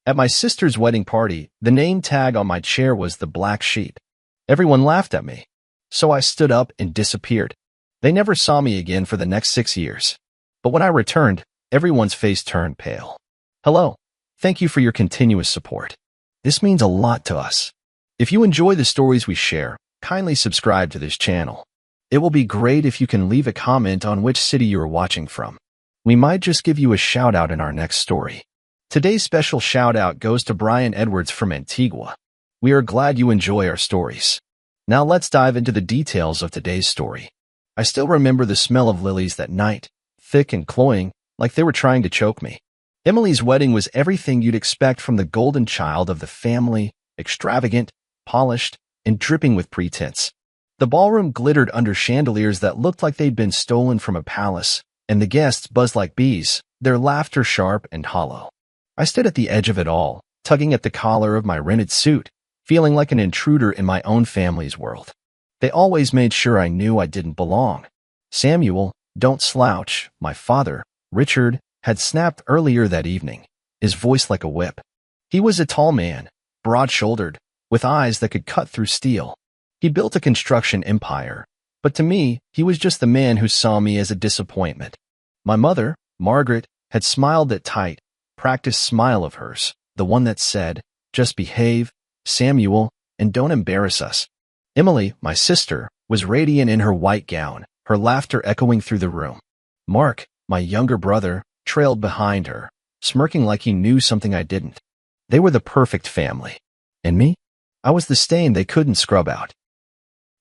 At my sister's wedding party, the name tag on my chair was the Black Sheep. Everyone laughed at me, so I stood up and disappeared. They never saw me again for the next 6 years. But when I returned, everyone's face turned pale. Hello. Thank you for your continuous support. This means a lot to us. If you enjoy the stories we share, kindly subscribe to this channel. It will be great if you can leave a comment on which city you are watching from. We might just give you a shout out in our next story. Today's special shout out goes to Brian Edwards from Antigua. We are glad you enjoy our stories. Now let's dive into the details of today's story. I still remember the smell of lilies that night, thick and cloying, like they were trying to choke me. Emily's wedding was everything you'd expect from the golden child of the family, extravagant, polished, and dripping with pretense. The ballroom glittered under chandeliers that looked like they'd been stolen from a palace, and the guests buzzed like bees, their laughter sharp and hollow. I stood at the edge of it all, tugging at the collar of my rented suit, feeling like an intruder in my own family's world. They always made sure I knew I didn't belong. Samuel, don't slouch, my father, Richard, had snapped earlier that evening, his voice like a whip. He was a tall man, broad-shouldered, with eyes that could cut through steel. He built a construction empire, but to me, he was just the man who saw me as a disappointment. My mother, Margaret, had smiled that tight, practiced smile of hers, the one that said, just behave, Samuel, and don't embarrass us. Emily, my sister, was radiant in her white gown, her laughter echoing through the room. Mark, my younger brother, trailed behind her, smirking like he knew something I didn't. They were the perfect family. And me? I was the stain they couldn't scrub out.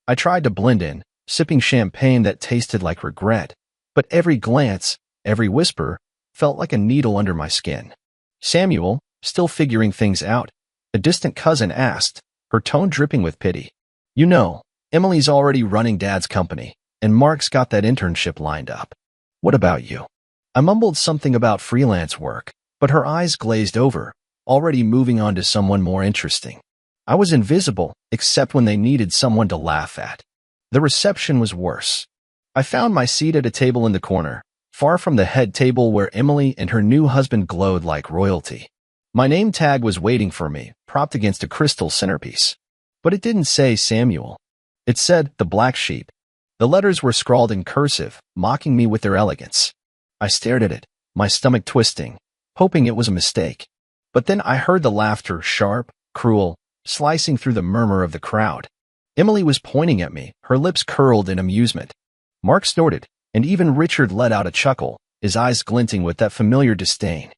I tried to blend in, sipping champagne that tasted like regret, but every glance, every whisper, felt like a needle under my skin. Samuel, still figuring things out, a distant cousin asked, her tone dripping with pity. You know, Emily's already running Dad's company, and Mark's got that internship lined up. What about you? I mumbled something about freelance work, but her eyes glazed over, already moving on to someone more interesting. I was invisible, except when they needed someone to laugh at. The reception was worse. I found my seat at a table in the corner, far from the head table where Emily and her new husband glowed like royalty. My name tag was waiting for me, propped against a crystal centerpiece. But it didn't say Samuel. It said the Black Sheep. The letters were scrawled in cursive, mocking me with their elegance. I stared at it, my stomach twisting, hoping it was a mistake. But then I heard the laughter, sharp, cruel, slicing through the murmur of the crowd. Emily was pointing at me, her lips curled in amusement. Mark snorted, and even Richard let out a chuckle, his eyes glinting with that familiar disdain.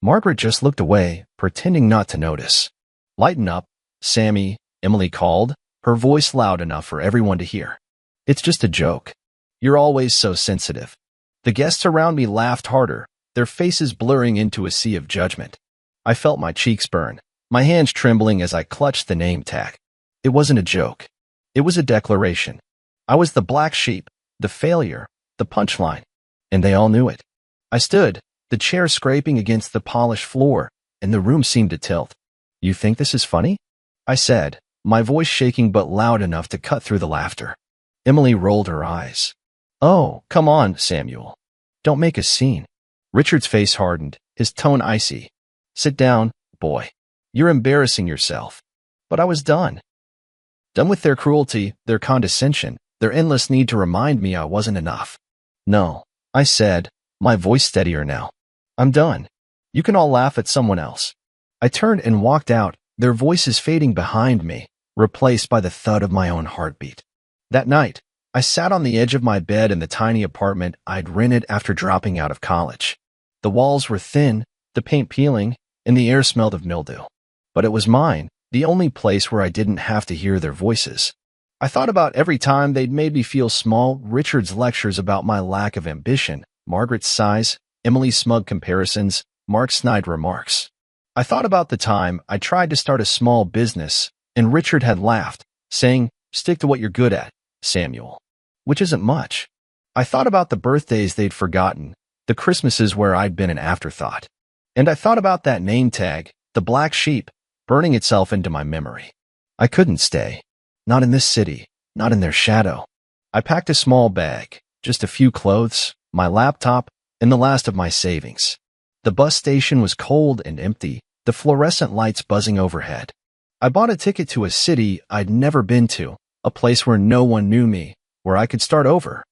Margaret just looked away, pretending not to notice. Lighten up, Sammy, Emily called, her voice loud enough for everyone to hear. It's just a joke. You're always so sensitive. The guests around me laughed harder, their faces blurring into a sea of judgment. I felt my cheeks burn, my hands trembling as I clutched the name tag. It wasn't a joke. It was a declaration. I was the Black Sheep, the failure, the punchline, and they all knew it. I stood, the chair scraping against the polished floor, and the room seemed to tilt. You think this is funny? I said, my voice shaking but loud enough to cut through the laughter. Emily rolled her eyes. Oh, come on, Samuel. Don't make a scene. Richard's face hardened, his tone icy. Sit down, boy. You're embarrassing yourself. But I was done. Done with their cruelty, their condescension, their endless need to remind me I wasn't enough. No, I said, my voice steadier now. I'm done. You can all laugh at someone else. I turned and walked out, their voices fading behind me, replaced by the thud of my own heartbeat. That night, I sat on the edge of my bed in the tiny apartment I'd rented after dropping out of college. The walls were thin, the paint peeling, and the air smelled of mildew. But it was mine, the only place where I didn't have to hear their voices. I thought about every time they'd made me feel small, Richard's lectures about my lack of ambition, Margaret's sighs, Emily's smug comparisons, Mark's snide remarks. I thought about the time I tried to start a small business, and Richard had laughed, saying, stick to what you're good at, Samuel. Which isn't much. I thought about the birthdays they'd forgotten, the Christmases where I'd been an afterthought. And I thought about that name tag, the Black Sheep, burning itself into my memory. I couldn't stay. Not in this city, not in their shadow. I packed a small bag, just a few clothes, my laptop, and the last of my savings. The bus station was cold and empty, the fluorescent lights buzzing overhead. I bought a ticket to a city I'd never been to, a place where no one knew me, where I could start over.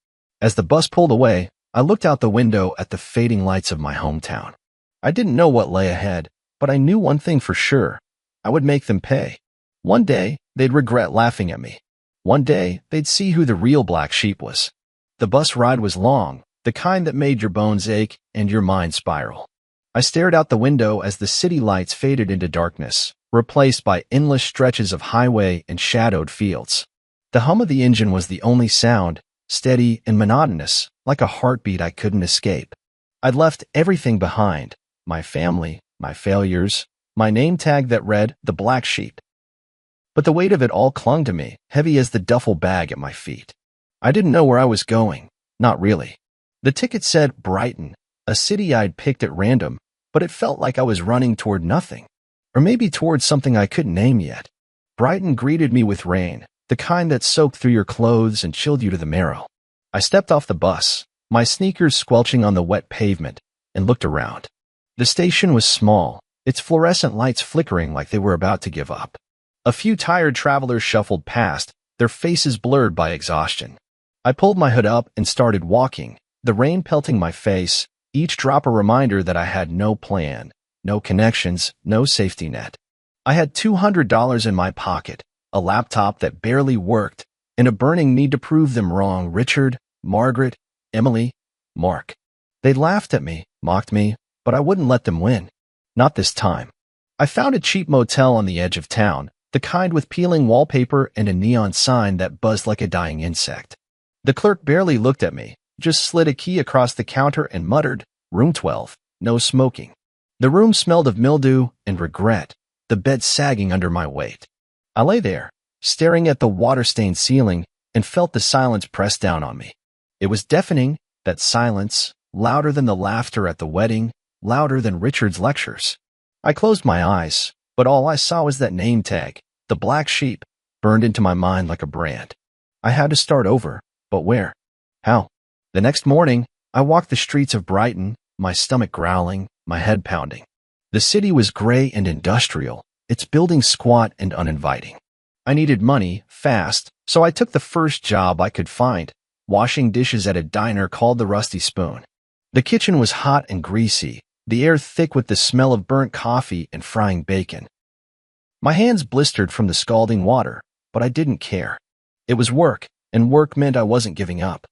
As the bus pulled away, I looked out the window at the fading lights of my hometown. I didn't know what lay ahead, but I knew one thing for sure. I would make them pay. One day, they'd regret laughing at me. One day, they'd see who the real black sheep was. The bus ride was long, the kind that made your bones ache and your mind spiral. I stared out the window as the city lights faded into darkness, replaced by endless stretches of highway and shadowed fields. The hum of the engine was the only sound, steady and monotonous, like a heartbeat I couldn't escape. I'd left everything behind, my family, my failures, my name tag that read the black sheep. But the weight of it all clung to me, heavy as the duffel bag at my feet. I didn't know where I was going, not really. The ticket said Brighton, a city I'd picked at random, but it felt like I was running toward nothing, or maybe toward something I couldn't name yet. Brighton greeted me with rain, the kind that soaked through your clothes and chilled you to the marrow. I stepped off the bus, my sneakers squelching on the wet pavement, and looked around. The station was small, its fluorescent lights flickering like they were about to give up. A few tired travelers shuffled past, their faces blurred by exhaustion. I pulled my hood up and started walking, the rain pelting my face, each drop a reminder that I had no plan, no connections, no safety net. I had $200 in my pocket, a laptop that barely worked, and a burning need to prove them wrong. Richard, Margaret, Emily, Mark. They laughed at me, mocked me, but I wouldn't let them win. Not this time. I found a cheap motel on the edge of town, the kind with peeling wallpaper and a neon sign that buzzed like a dying insect. The clerk barely looked at me, just slid a key across the counter and muttered, "Room 12, no smoking." The room smelled of mildew and regret, the bed sagging under my weight. I lay there, staring at the water-stained ceiling, and felt the silence press down on me. It was deafening, that silence, louder than the laughter at the wedding, louder than Richard's lectures. I closed my eyes, but all I saw was that name tag, the black sheep, burned into my mind like a brand. I had to start over, but where? How? The next morning, I walked the streets of Brighton, my stomach growling, my head pounding. The city was gray and industrial, its buildings squat and uninviting. I needed money, fast, so I took the first job I could find, washing dishes at a diner called the Rusty Spoon. The kitchen was hot and greasy, the air thick with the smell of burnt coffee and frying bacon. My hands blistered from the scalding water, but I didn't care. It was work, and work meant I wasn't giving up.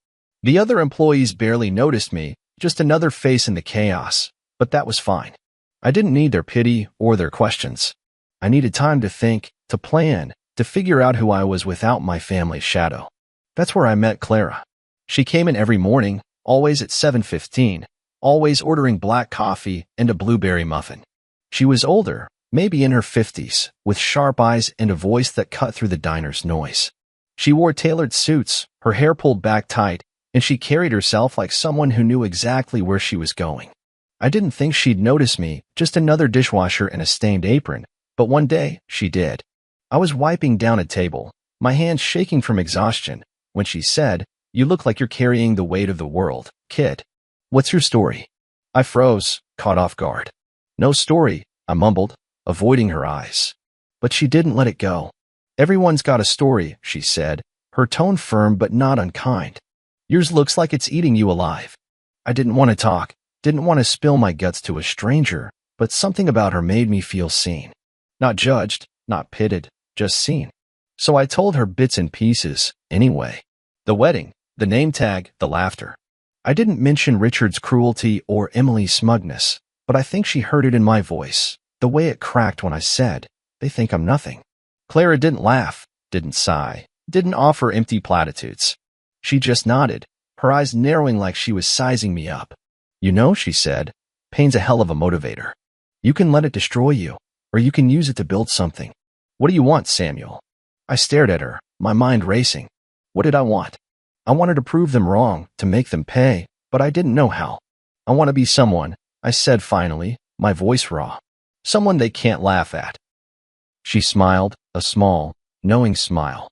The other employees barely noticed me, just another face in the chaos, but that was fine. I didn't need their pity or their questions. I needed time to think, to plan, to figure out who I was without my family's shadow. That's where I met Clara. She came in every morning, always at 7:15, always ordering black coffee and a blueberry muffin. She was older, maybe in her 50s, with sharp eyes and a voice that cut through the diner's noise. She wore tailored suits, her hair pulled back tight, and she carried herself like someone who knew exactly where she was going. I didn't think she'd notice me, just another dishwasher and a stained apron, but one day, she did. I was wiping down a table, my hands shaking from exhaustion, when she said, "You look like you're carrying the weight of the world, kid. What's your story?" I froze, caught off guard. "No story," I mumbled, avoiding her eyes. But she didn't let it go. "Everyone's got a story," she said, her tone firm but not unkind. "Yours looks like it's eating you alive." I didn't want to talk, didn't want to spill my guts to a stranger, but something about her made me feel seen. Not judged, not pitted, just seen. So I told her bits and pieces, anyway. The wedding, the name tag, the laughter. I didn't mention Richard's cruelty or Emily's smugness, but I think she heard it in my voice, the way it cracked when I said, "They think I'm nothing." Clara didn't laugh, didn't sigh, didn't offer empty platitudes. She just nodded, her eyes narrowing like she was sizing me up. "You know," she said, "pain's a hell of a motivator. You can let it destroy you, or you can use it to build something. What do you want, Samuel?" I stared at her, my mind racing. What did I want? I wanted to prove them wrong, to make them pay, but I didn't know how. "I want to be someone," I said finally, my voice raw. "Someone they can't laugh at." She smiled, a small, knowing smile.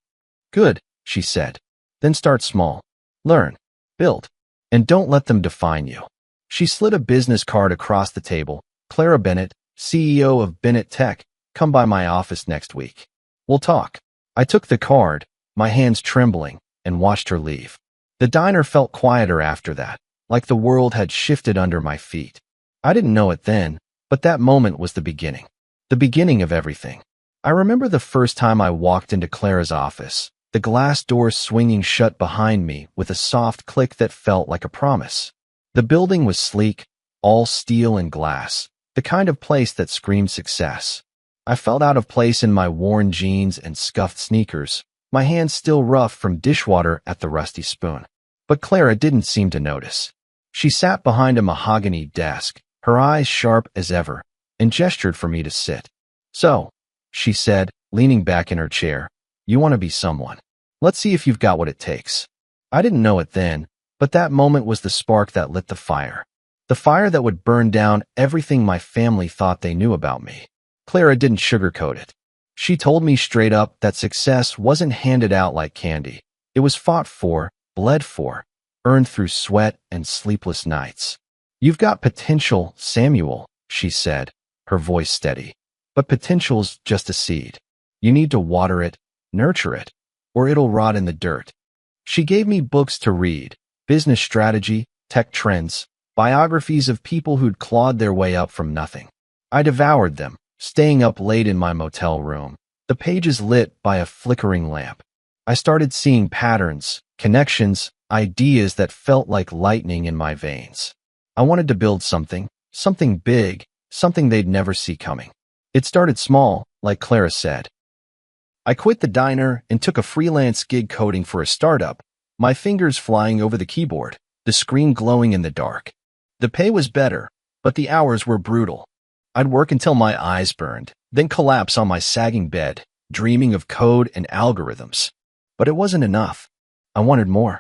"Good," she said. "Then start small. Learn, build, and don't let them define you." She slid a business card across the table. "Clara Bennett, CEO of Bennett Tech. Come by my office next week. We'll talk. I took the card, my hands trembling, and watched her leave. The diner felt quieter after that, like the world had shifted under my feet. I didn't know it then, but that moment was the beginning of everything. I remember the first time I walked into Clara's office, the glass door swinging shut behind me with a soft click that felt like a promise. The building was sleek, all steel and glass, the kind of place that screamed success. I felt out of place in my worn jeans and scuffed sneakers, my hands still rough from dishwater at the rusty spoon. But Clara didn't seem to notice. She sat behind a mahogany desk, her eyes sharp as ever, and gestured for me to sit. So, she said, leaning back in her chair, you want to be someone. Let's see if you've got what it takes. I didn't know it then, but that moment was the spark that lit the fire. The fire that would burn down everything my family thought they knew about me. Clara didn't sugarcoat it. She told me straight up that success wasn't handed out like candy. It was fought for, bled for, earned through sweat and sleepless nights. You've got potential, Samuel, she said, her voice steady. But potential's just a seed. You need to water it, nurture it, or it'll rot in the dirt. She gave me books to read, business strategy, tech trends, biographies of people who'd clawed their way up from nothing. I devoured them, staying up late in my motel room, the pages lit by a flickering lamp. I started seeing patterns, connections, ideas that felt like lightning in my veins. I wanted to build something big, something they'd never see coming. It started small, like Clara said. I quit the diner and took a freelance gig coding for a startup, my fingers flying over the keyboard, the screen glowing in the dark. The pay was better, but the hours were brutal. I'd work until my eyes burned, then collapse on my sagging bed, dreaming of code and algorithms. But it wasn't enough. I wanted more.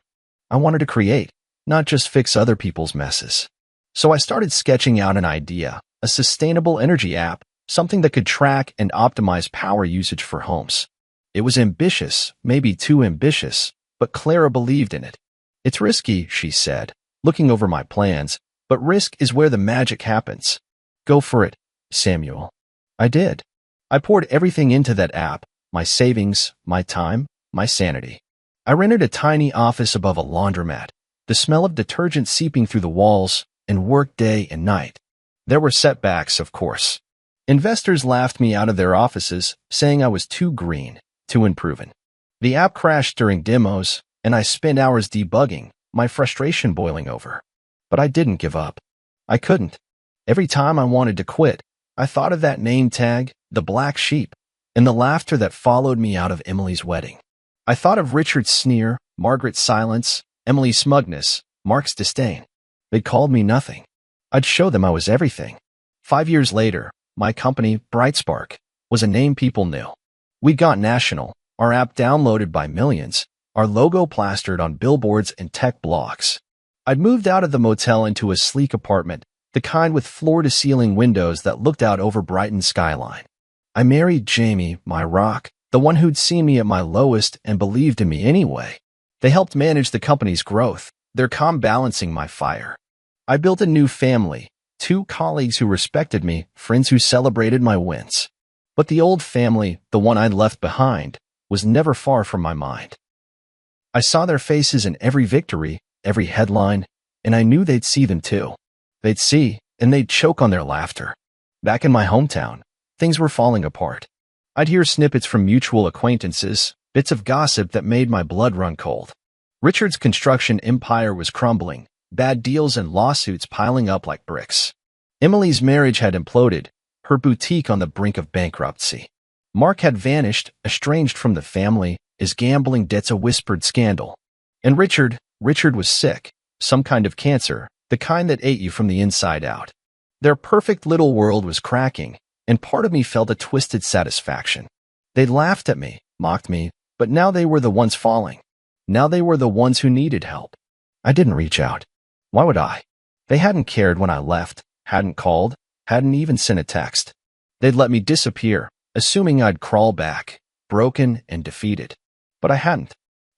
I wanted to create, not just fix other people's messes. So I started sketching out an idea, a sustainable energy app, something that could track and optimize power usage for homes. It was ambitious, maybe too ambitious, but Clara believed in it. It's risky, she said, looking over my plans, but risk is where the magic happens. Go for it, Samuel. I did. I poured everything into that app, my savings, my time, my sanity. I rented a tiny office above a laundromat, the smell of detergent seeping through the walls, and worked day and night. There were setbacks, of course. Investors laughed me out of their offices, saying I was too green, too unproven. The app crashed during demos, and I spent hours debugging, my frustration boiling over. But I didn't give up. I couldn't. Every time I wanted to quit, I thought of that name tag, the black sheep, and the laughter that followed me out of Emily's wedding. I thought of Richard's sneer, Margaret's silence, Emily's smugness, Mark's disdain. They called me nothing. I'd show them I was everything. 5 years later, my company, Brightspark, was a name people knew. We got national, our app downloaded by millions, our logo plastered on billboards and tech blogs. I'd moved out of the motel into a sleek apartment, the kind with floor-to-ceiling windows that looked out over Brighton's skyline. I married Jamie, my rock, the one who'd seen me at my lowest and believed in me anyway. They helped manage the company's growth, their calm balancing my fire. I built a new family, 2 colleagues who respected me, friends who celebrated my wins. But the old family, the one I'd left behind, was never far from my mind. I saw their faces in every victory, every headline, and I knew they'd see them too. They'd see, and they'd choke on their laughter. Back in my hometown, things were falling apart. I'd hear snippets from mutual acquaintances, bits of gossip that made my blood run cold. Richard's construction empire was crumbling, bad deals and lawsuits piling up like bricks. Emily's marriage had imploded, her boutique on the brink of bankruptcy. Mark had vanished, estranged from the family, his gambling debts a whispered scandal. And Richard was sick, some kind of cancer, the kind that ate you from the inside out. Their perfect little world was cracking, and part of me felt a twisted satisfaction. They laughed at me, mocked me, but now they were the ones falling. Now they were the ones who needed help. I didn't reach out. Why would I? They hadn't cared when I left, hadn't called, hadn't even sent a text. They'd let me disappear, assuming I'd crawl back, broken and defeated. But I hadn't.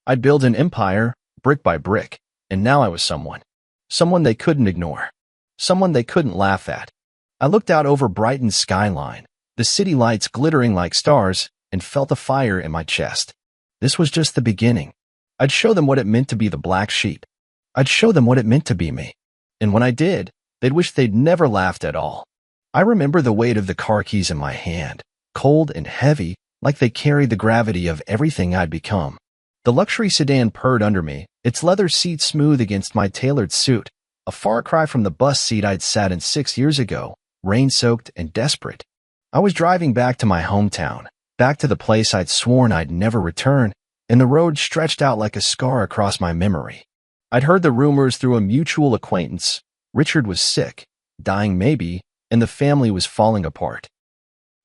I'd built an empire, brick by brick, and now I was someone. Someone they couldn't ignore. Someone they couldn't laugh at. I looked out over Brighton's skyline, the city lights glittering like stars, and felt a fire in my chest. This was just the beginning. I'd show them what it meant to be the black sheep. I'd show them what it meant to be me. And when I did, they'd wish they'd never laughed at all. I remember the weight of the car keys in my hand, cold and heavy, like they carried the gravity of everything I'd become. The luxury sedan purred under me, its leather seat smooth against my tailored suit, a far cry from the bus seat I'd sat in 6 years ago, rain-soaked and desperate. I was driving back to my hometown, back to the place I'd sworn I'd never return, and the road stretched out like a scar across my memory. I'd heard the rumors through a mutual acquaintance. Richard was sick, dying maybe, and the family was falling apart.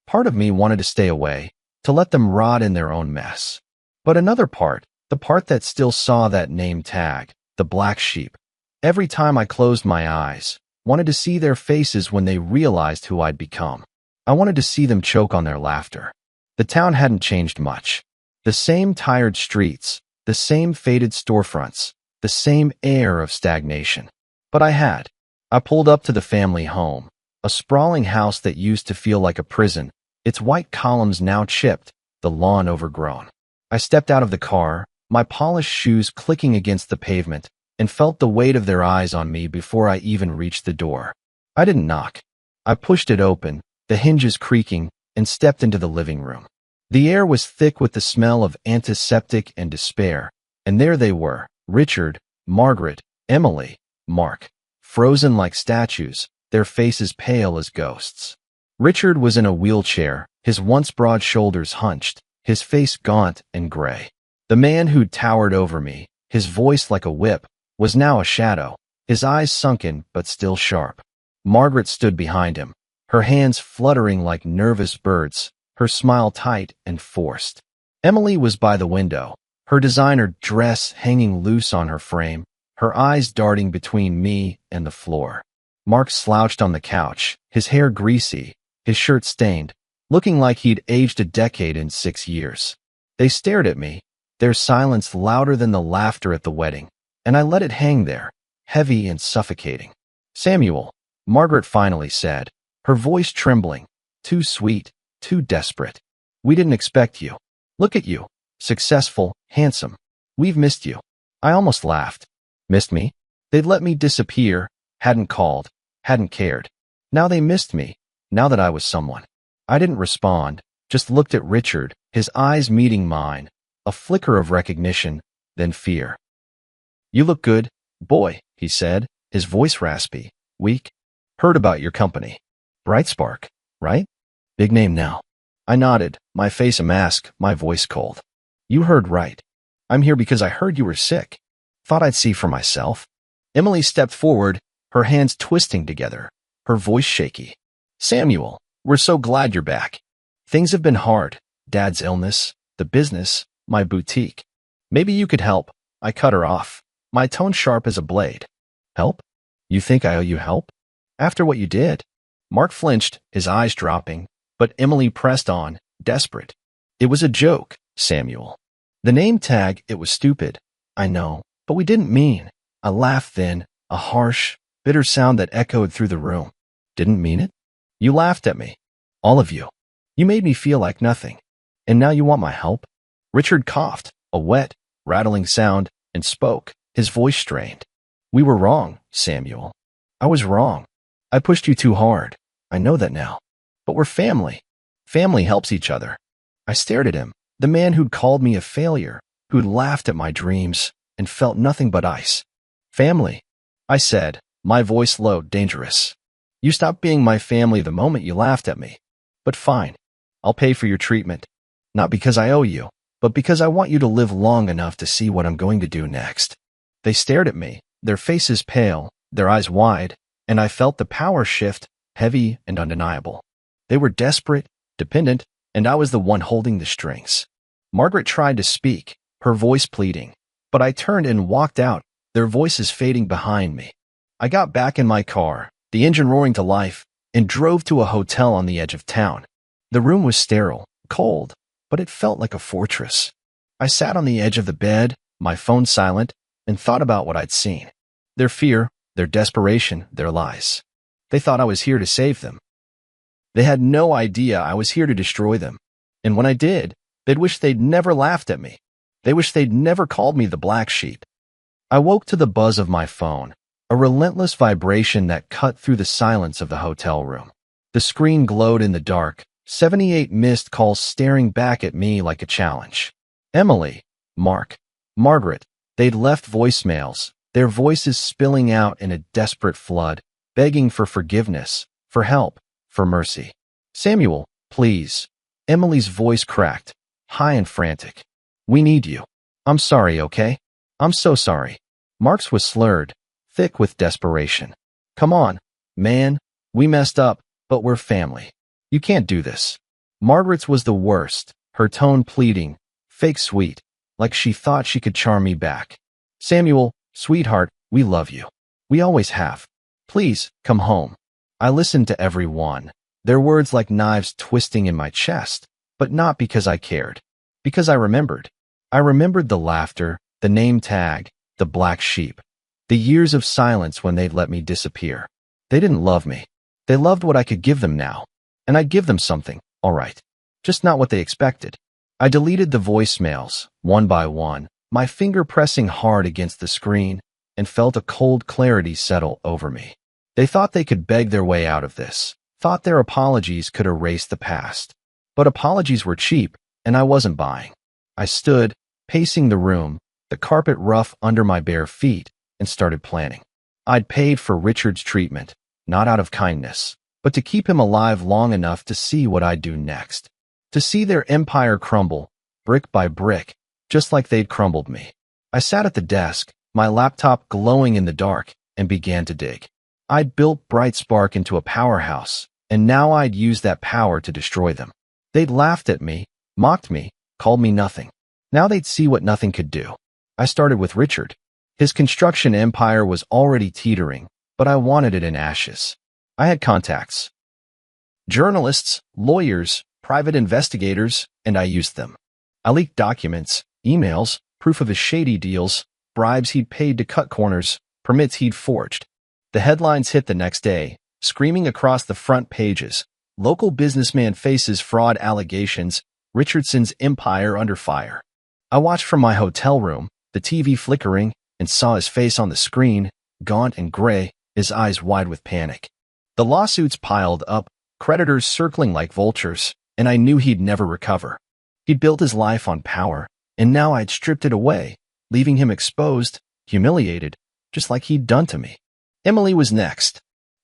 Part of me wanted to stay away, to let them rot in their own mess. But another part, the part that still saw that name tag, the black sheep, every time I closed my eyes, wanted to see their faces when they realized who I'd become. I wanted to see them choke on their laughter. The town hadn't changed much. The same tired streets, the same faded storefronts, the same air of stagnation. But I pulled up to the family home, a sprawling house that used to feel like a prison, its white columns now chipped, the lawn overgrown. I stepped out of the car, my polished shoes clicking against the pavement, and felt the weight of their eyes on me before I even reached the door. I didn't knock. I pushed it open, the hinges creaking, and stepped into the living room. The air was thick with the smell of antiseptic and despair, and there they were, Richard, Margaret, Emily, Mark, frozen like statues, their faces pale as ghosts. Richard was in a wheelchair, his once broad shoulders hunched, his face gaunt and gray. The man who'd towered over me, his voice like a whip, was now a shadow, his eyes sunken but still sharp. Margaret stood behind him, her hands fluttering like nervous birds, her smile tight and forced. Emily was by the window, her designer dress hanging loose on her frame, her eyes darting between me and the floor. Mark slouched on the couch, his hair greasy, his shirt stained, looking like he'd aged a decade in 6 years. They stared at me, their silence louder than the laughter at the wedding, and I let it hang there, heavy and suffocating. "Samuel," Margaret finally said, her voice trembling, too sweet, too desperate. "We didn't expect you. Look at you, successful, handsome. We've missed you." I almost laughed. Missed me? They'd let me disappear, hadn't called, hadn't cared. Now they missed me, now that I was someone. I didn't respond, just looked at Richard, his eyes meeting mine, a flicker of recognition, then fear. "You look good, boy," he said, his voice raspy, weak. "Heard about your company. Bright Spark, right? Big name now." I nodded, my face a mask, my voice cold. "You heard right. I'm here because I heard you were sick. Thought I'd see for myself." Emily stepped forward, her hands twisting together, her voice shaky. "Samuel, we're so glad you're back. Things have been hard. Dad's illness, the business, my boutique. Maybe you could help." I cut her off, my tone sharp as a blade. "Help? You think I owe you help? After what you did?" Mark flinched, his eyes dropping, but Emily pressed on, desperate. "It was a joke, Samuel. The name tag, it was stupid. I know, but we didn't mean." I laughed then, a harsh, bitter sound that echoed through the room. "Didn't mean it? You laughed at me. All of you. You made me feel like nothing. And now you want my help?" Richard coughed, a wet, rattling sound, and spoke, his voice strained. "We were wrong, Samuel. I was wrong. I pushed you too hard. I know that now. But we're family. Family helps each other." I stared at him, the man who'd called me a failure, who'd laughed at my dreams, and felt nothing but ice. "Family," I said, my voice low, dangerous. "You stopped being my family the moment you laughed at me. But fine, I'll pay for your treatment. Not because I owe you, but because I want you to live long enough to see what I'm going to do next." They stared at me, their faces pale, their eyes wide, and I felt the power shift, heavy and undeniable. They were desperate, dependent, and I was the one holding the strings. Margaret tried to speak, her voice pleading, but I turned and walked out, their voices fading behind me. I got back in my car, the engine roaring to life, and drove to a hotel on the edge of town. The room was sterile, cold, but it felt like a fortress. I sat on the edge of the bed, my phone silent, and thought about what I'd seen. Their fear, their desperation, their lies. They thought I was here to save them. They had no idea I was here to destroy them. And when I did, they'd wish they'd never laughed at me. They wish they'd never called me the black sheep. I woke to the buzz of my phone, a relentless vibration that cut through the silence of the hotel room. The screen glowed in the dark, 78 missed calls staring back at me like a challenge. Emily, Mark, Margaret, they'd left voicemails, their voices spilling out in a desperate flood, begging for forgiveness, for help, for mercy. Samuel, please. Emily's voice cracked, high and frantic. We need you. I'm sorry, okay? I'm so sorry. Mark's was slurred, thick with desperation. Come on, man. We messed up, but we're family. You can't do this. Margaret's was the worst, her tone pleading, fake sweet, like she thought she could charm me back. Samuel, sweetheart, we love you. We always have. Please, come home. I listened to every one, their words like knives twisting in my chest, but not because I cared. Because I remembered. I remembered the laughter, the name tag, the black sheep, the years of silence when they'd let me disappear. They didn't love me. They loved what I could give them now. And I'd give them something, all right. Just not what they expected. I deleted the voicemails, one by one, my finger pressing hard against the screen, and felt a cold clarity settle over me. They thought they could beg their way out of this, thought their apologies could erase the past. But apologies were cheap, and I wasn't buying. I stood, pacing the room, the carpet rough under my bare feet, and started planning. I'd paid for Richard's treatment, not out of kindness, but to keep him alive long enough to see what I'd do next. To see their empire crumble, brick by brick, just like they'd crumbled me. I sat at the desk, my laptop glowing in the dark, and began to dig. I'd built Bright Spark into a powerhouse, and now I'd use that power to destroy them. They'd laughed at me, mocked me, called me nothing. Now they'd see what nothing could do. I started with Richard. His construction empire was already teetering, but I wanted it in ashes. I had contacts. Journalists, lawyers, private investigators, and I used them. I leaked documents, emails, proof of his shady deals, bribes he'd paid to cut corners, permits he'd forged. The headlines hit the next day, screaming across the front pages. Local businessman faces fraud allegations, Richardson's empire under fire. I watched from my hotel room, the TV flickering, and saw his face on the screen, gaunt and gray, his eyes wide with panic. The lawsuits piled up, creditors circling like vultures, and I knew he'd never recover. He'd built his life on power, and now I'd stripped it away, leaving him exposed, humiliated, just like he'd done to me. Emily was next.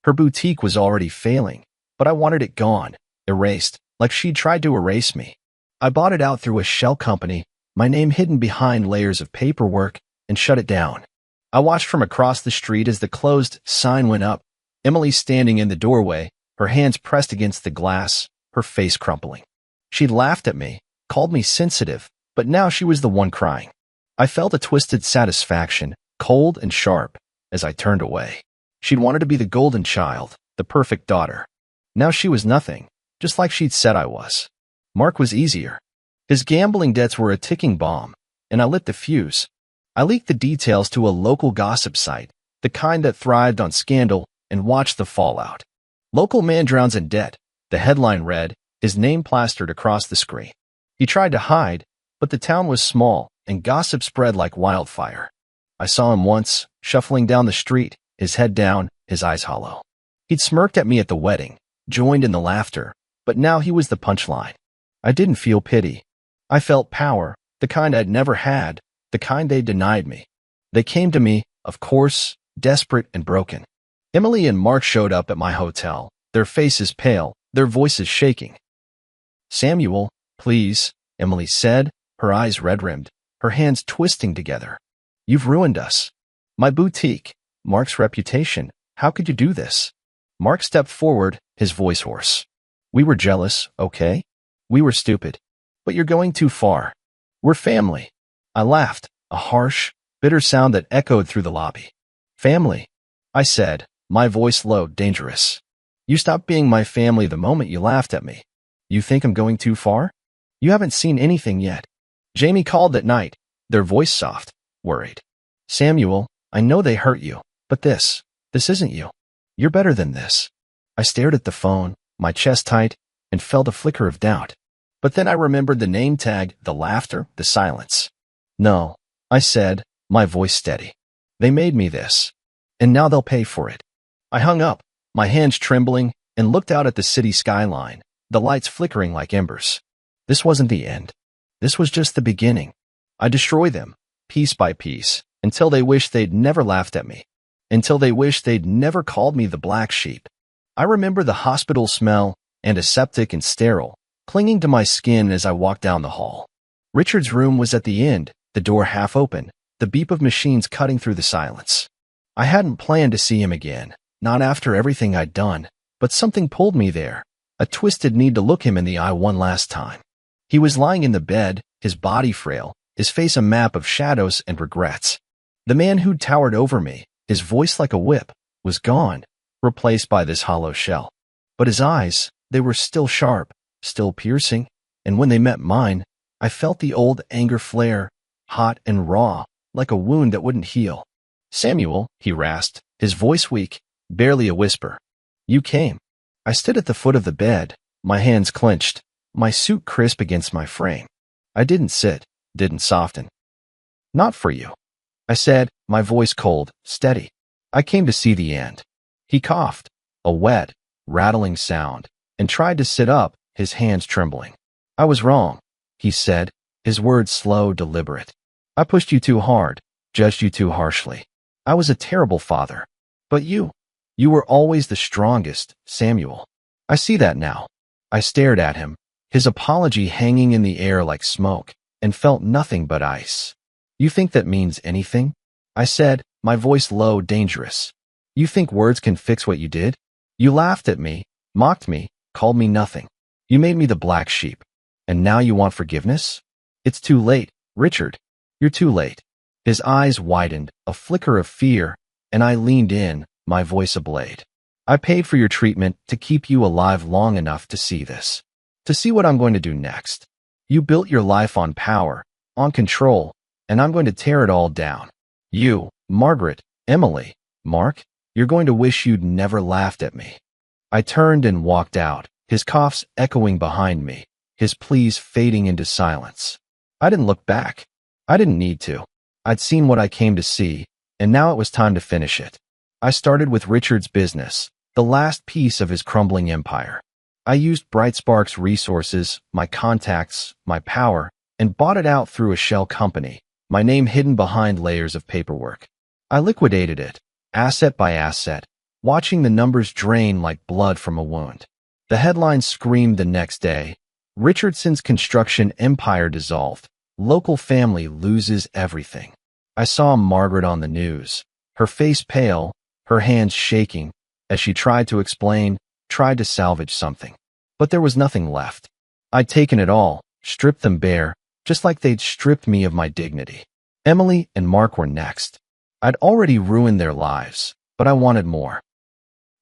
Her boutique was already failing, but I wanted it gone, erased, like she'd tried to erase me. I bought it out through a shell company, my name hidden behind layers of paperwork, and shut it down. I watched from across the street as the closed sign went up, Emily standing in the doorway, her hands pressed against the glass, her face crumpling. She'd laughed at me, called me sensitive, but now she was the one crying. I felt a twisted satisfaction, cold and sharp, as I turned away. She'd wanted to be the golden child, the perfect daughter. Now she was nothing, just like she'd said I was. Mark was easier. His gambling debts were a ticking bomb, and I lit the fuse. I leaked the details to a local gossip site, the kind that thrived on scandal, and watched the fallout. Local man drowns in debt, the headline read, his name plastered across the screen. He tried to hide, but the town was small, and gossip spread like wildfire. I saw him once, shuffling down the street, his head down, his eyes hollow. He'd smirked at me at the wedding, joined in the laughter, but now he was the punchline. I didn't feel pity. I felt power, the kind I'd never had, the kind they denied me. They came to me, of course, desperate and broken. Emily and Mark showed up at my hotel, their faces pale, their voices shaking. Samuel, please, Emily said, her eyes red-rimmed, her hands twisting together. You've ruined us. My boutique, Mark's reputation. How could you do this? Mark stepped forward, his voice hoarse. We were jealous, okay? We were stupid. But you're going too far. We're family. I laughed, a harsh, bitter sound that echoed through the lobby. Family, I said, my voice low, dangerous. You stopped being my family the moment you laughed at me. You think I'm going too far? You haven't seen anything yet. Jamie called that night, their voice soft, worried. Samuel, I know they hurt you, but this isn't you. You're better than this. I stared at the phone, my chest tight, and felt a flicker of doubt. But then I remembered the name tag, the laughter, the silence. No, I said, my voice steady. They made me this. And now they'll pay for it. I hung up, my hands trembling, and looked out at the city skyline, the lights flickering like embers. This wasn't the end. This was just the beginning. I destroyed them, piece by piece, until they wished they'd never laughed at me. Until they wished they'd never called me the black sheep. I remember the hospital smell, antiseptic and sterile, clinging to my skin as I walked down the hall. Richard's room was at the end, the door half open, the beep of machines cutting through the silence. I hadn't planned to see him again, not after everything I'd done, but something pulled me there, a twisted need to look him in the eye one last time. He was lying in the bed, his body frail, his face a map of shadows and regrets. The man who'd towered over me, his voice like a whip, was gone, replaced by this hollow shell. But his eyes, they were still sharp, still piercing, and when they met mine, I felt the old anger flare, hot and raw, like a wound that wouldn't heal. "Samuel," he rasped, his voice weak, barely a whisper. "You came." I stood at the foot of the bed, my hands clenched, my suit crisp against my frame. I didn't sit, didn't soften. "Not for you," I said, my voice cold, steady. "I came to see the end." He coughed, a wet, rattling sound, and tried to sit up, his hands trembling. "I was wrong," he said, his words slow, deliberate. "I pushed you too hard, judged you too harshly. I was a terrible father. But you were always the strongest, Samuel. I see that now." I stared at him, his apology hanging in the air like smoke, and felt nothing but ice. "You think that means anything?" I said, my voice low, dangerous. "You think words can fix what you did? You laughed at me, mocked me, called me nothing. You made me the black sheep. And now you want forgiveness? It's too late, Richard. You're too late." His eyes widened, a flicker of fear, and I leaned in, my voice a blade. "I paid for your treatment to keep you alive long enough to see this. To see what I'm going to do next. You built your life on power, on control, and I'm going to tear it all down. You, Margaret, Emily, Mark, you're going to wish you'd never laughed at me." I turned and walked out, his coughs echoing behind me, his pleas fading into silence. I didn't look back. I didn't need to. I'd seen what I came to see, and now it was time to finish it. I started with Richard's business, the last piece of his crumbling empire. I used Brightspark's resources, my contacts, my power, and bought it out through a shell company, my name hidden behind layers of paperwork. I liquidated it, asset by asset, watching the numbers drain like blood from a wound. The headlines screamed the next day, "Richardson's construction empire dissolved. Local family loses everything." I saw Margaret on the news, her face pale, her hands shaking, as she tried to explain, tried to salvage something. But there was nothing left. I'd taken it all, stripped them bare, just like they'd stripped me of my dignity. Emily and Mark were next. I'd already ruined their lives, but I wanted more.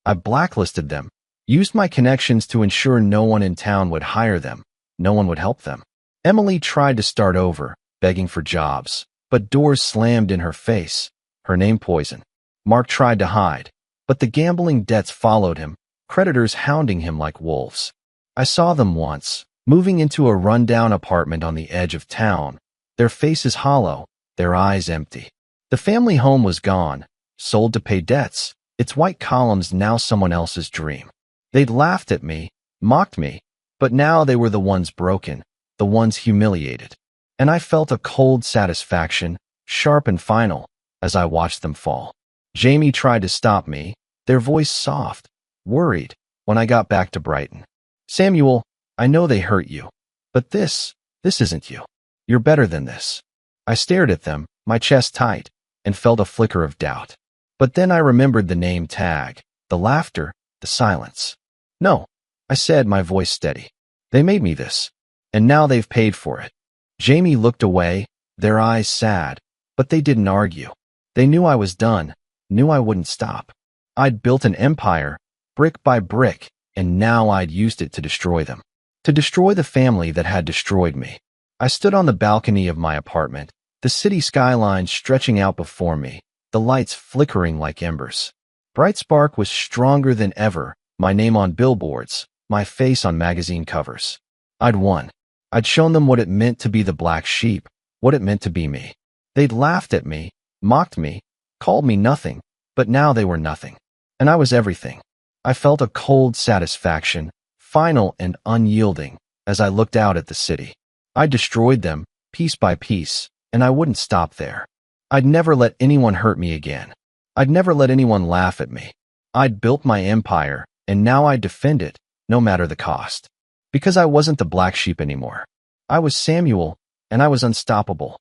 I blacklisted them, used my connections to ensure no one in town would hire them, no one would help them. Emily tried to start over, begging for jobs, but doors slammed in her face, her name poison. Mark tried to hide, but the gambling debts followed him, creditors hounding him like wolves. I saw them once, moving into a rundown apartment on the edge of town, their faces hollow, their eyes empty. The family home was gone, sold to pay debts, its white columns now someone else's dream. They'd laughed at me, mocked me, but now they were the ones broken, the ones humiliated. And I felt a cold satisfaction, sharp and final, as I watched them fall. Jamie tried to stop me, their voice soft, worried, when I got back to Brighton. "Samuel, I know they hurt you, but this isn't you. You're better than this." I stared at them, my chest tight, and felt a flicker of doubt. But then I remembered the name tag, the laughter, the silence. "No," I said, my voice steady. "They made me this, and now they've paid for it." Jamie looked away, their eyes sad, but they didn't argue. They knew I was done, knew I wouldn't stop. I'd built an empire, brick by brick, and now I'd used it to destroy them. To destroy the family that had destroyed me. I stood on the balcony of my apartment, the city skyline stretching out before me, the lights flickering like embers. Brightspark was stronger than ever, my name on billboards, my face on magazine covers. I'd won. I'd shown them what it meant to be the black sheep, what it meant to be me. They'd laughed at me, mocked me, called me nothing, but now they were nothing. And I was everything. I felt a cold satisfaction, final and unyielding, as I looked out at the city. I destroyed them, piece by piece, and I wouldn't stop there. I'd never let anyone hurt me again. I'd never let anyone laugh at me. I'd built my empire, and now I'd defend it, no matter the cost. Because I wasn't the black sheep anymore. I was Samuel, and I was unstoppable.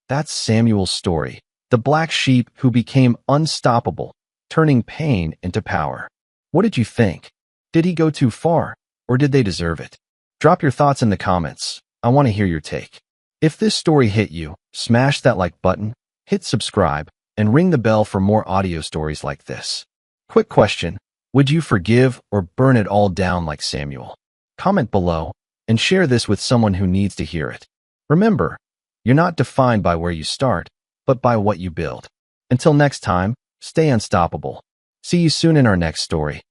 That's Samuel's story, the black sheep who became unstoppable, turning pain into power. What did you think? Did he go too far, or did they deserve it? Drop your thoughts in the comments. I want to hear your take. If this story hit you, smash that like button, hit subscribe, and ring the bell for more audio stories like this. Quick question, would you forgive or burn it all down like Samuel? Comment below, and share this with someone who needs to hear it. Remember, you're not defined by where you start, but by what you build. Until next time, stay unstoppable. See you soon in our next story.